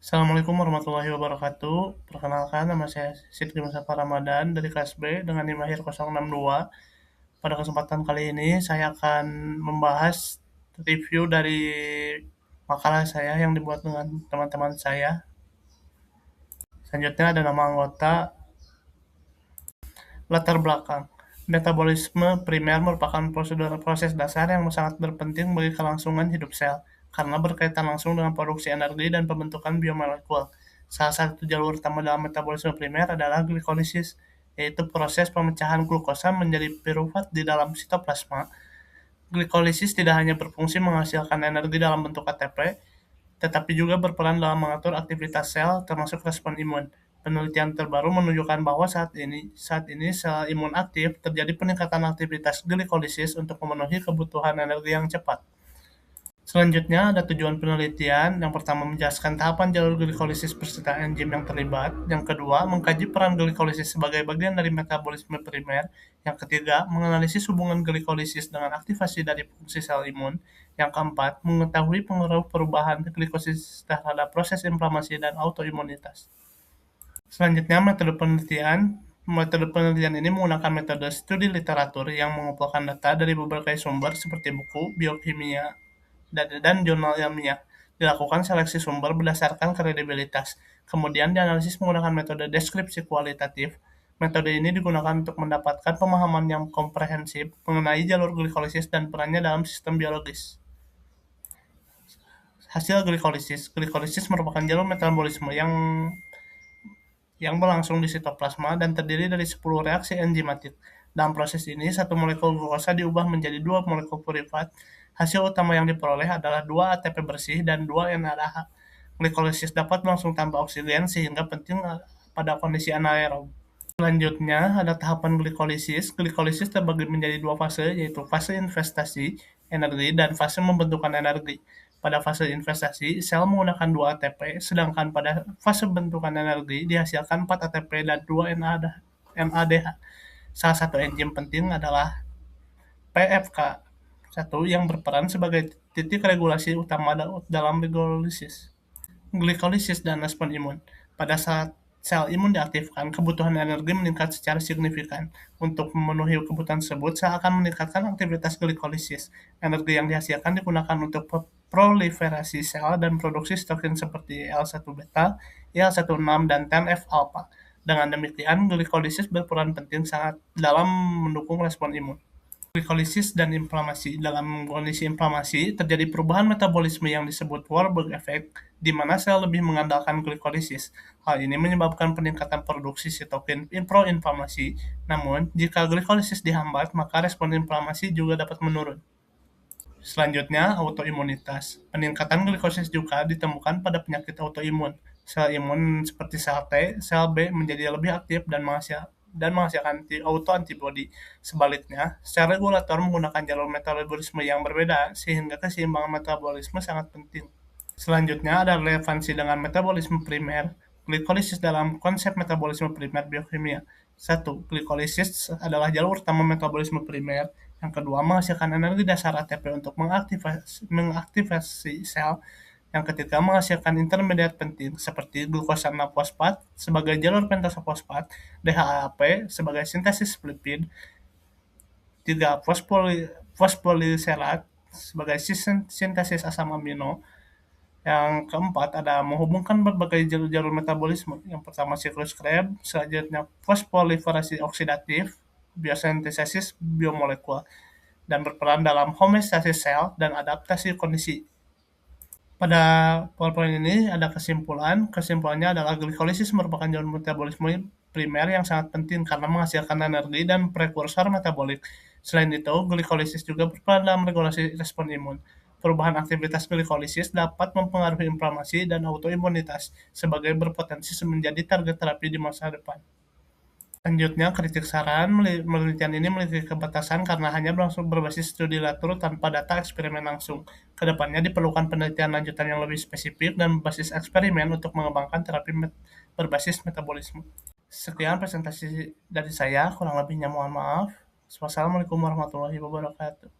Assalamualaikum warahmatullahi wabarakatuh. Perkenalkan, nama saya Sidki Mustafa Ramadan dari kelas B dengan NIM akhir 062. Pada kesempatan kali ini saya akan membahas review dari makalah saya yang dibuat dengan teman-teman saya. Selanjutnya ada nama anggota. Latar belakang. Metabolisme primer merupakan prosedur proses dasar yang sangat berpenting bagi kelangsungan hidup sel, karena berkaitan langsung dengan produksi energi dan pembentukan biomolekul. Salah satu jalur utama dalam metabolisme primer adalah glikolisis, yaitu proses pemecahan glukosa menjadi piruvat di dalam sitoplasma. Glikolisis tidak hanya berfungsi menghasilkan energi dalam bentuk ATP, tetapi juga berperan dalam mengatur aktivitas sel, termasuk respon imun. Penelitian terbaru menunjukkan bahwa saat ini sel imun aktif, terjadi peningkatan aktivitas glikolisis untuk memenuhi kebutuhan energi yang cepat. Selanjutnya, ada tujuan penelitian. Yang pertama, menjelaskan tahapan jalur glikolisis beserta enzim yang terlibat. Yang kedua, mengkaji peran glikolisis sebagai bagian dari metabolisme primer. Yang ketiga, menganalisis hubungan glikolisis dengan aktivasi dari fungsi sel imun. Yang keempat, mengetahui pengaruh perubahan glikolisis terhadap proses inflamasi dan autoimunitas. Selanjutnya, metode penelitian. Metode penelitian ini menggunakan metode studi literatur yang mengumpulkan data dari berbagai sumber seperti buku, biokimia, dan jurnal ilmiah. Dilakukan seleksi sumber berdasarkan kredibilitas. Kemudian dianalisis menggunakan metode deskripsi kualitatif. Metode ini digunakan untuk mendapatkan pemahaman yang komprehensif mengenai jalur glikolisis dan perannya dalam sistem biologis. Hasil glikolisis. Glikolisis merupakan jalur metabolisme yang berlangsung di sitoplasma dan terdiri dari 10 reaksi enzimatik. Dalam proses ini, satu molekul glukosa diubah menjadi 2 molekul piruvat. Hasil utama yang diperoleh adalah 2 ATP bersih dan 2 NADH. Glikolisis dapat berlangsung tanpa oksigen sehingga penting pada kondisi anaerob. Selanjutnya, ada tahapan glikolisis. Glikolisis terbagi menjadi 2 fase, yaitu fase investasi energi dan fase pembentukan energi. Pada fase investasi, sel menggunakan 2 ATP, sedangkan pada fase pembentukan energi dihasilkan 4 ATP dan 2 NADH. Salah satu enzim penting adalah PFK1 yang berperan sebagai titik regulasi utama dalam glikolisis. Glikolisis dan respon imun. Pada saat sel imun diaktifkan, kebutuhan energi meningkat secara signifikan. Untuk memenuhi kebutuhan tersebut, sel akan meningkatkan aktivitas glikolisis. Energi yang dihasilkan digunakan untuk proliferasi sel dan produksi sitokin seperti IL-1 beta, IL-16, dan TNF-alpha. Dengan demikian, glikolisis berperan penting sangat dalam mendukung respon imun. Glikolisis dan inflamasi. Dalam kondisi inflamasi, terjadi perubahan metabolisme yang disebut Warburg effect, di mana sel lebih mengandalkan glikolisis. Hal ini menyebabkan peningkatan produksi sitokin proinflamasi. Namun, jika glikolisis dihambat, maka respon inflamasi juga dapat menurun. Selanjutnya, autoimunitas. Peningkatan glikolisis juga ditemukan pada penyakit autoimun. Sel imun seperti sel T, sel B menjadi lebih aktif dan menghasilkan autoantibodi. Sebaliknya, sel regulator menggunakan jalur metabolisme yang berbeda, sehingga keseimbangan metabolisme sangat penting. Selanjutnya ada relevansi dengan metabolisme primer. Glikolisis dalam konsep metabolisme primer biokimia. 1. Glikolisis adalah jalur utama metabolisme primer. Yang kedua, menghasilkan energi dasar ATP untuk mengaktifasi sel. Yang ketiga, menghasilkan intermediat penting seperti glukosa 6-fosfat sebagai jalur pentasa fosfat, DHAP sebagai sintesis lipid, 3. Fosfoliserat sebagai sintesis asam amino. Yang keempat, ada menghubungkan berbagai jalur metabolisme. Yang pertama, siklus Krebs, selanjutnya fosfoliferasi oksidatif, biosintesis biomolekul, dan berperan dalam homeostasis sel dan adaptasi kondisi. Pada PowerPoint ini ada kesimpulan. Kesimpulannya adalah glikolisis merupakan jalur metabolisme primer yang sangat penting karena menghasilkan energi dan prekursor metabolik. Selain itu, glikolisis juga berperan dalam regulasi respon imun. Perubahan aktivitas glikolisis dapat mempengaruhi inflamasi dan autoimunitas, sebagai berpotensi menjadi target terapi di masa depan. Selanjutnya, kritik saran. Penelitian ini memiliki keterbatasan karena hanya berbasis studi literatur tanpa data eksperimen langsung. Kedepannya diperlukan penelitian lanjutan yang lebih spesifik dan berbasis eksperimen untuk mengembangkan terapi berbasis metabolisme. Sekian presentasi dari saya, kurang lebihnya mohon maaf. Wassalamualaikum warahmatullahi wabarakatuh.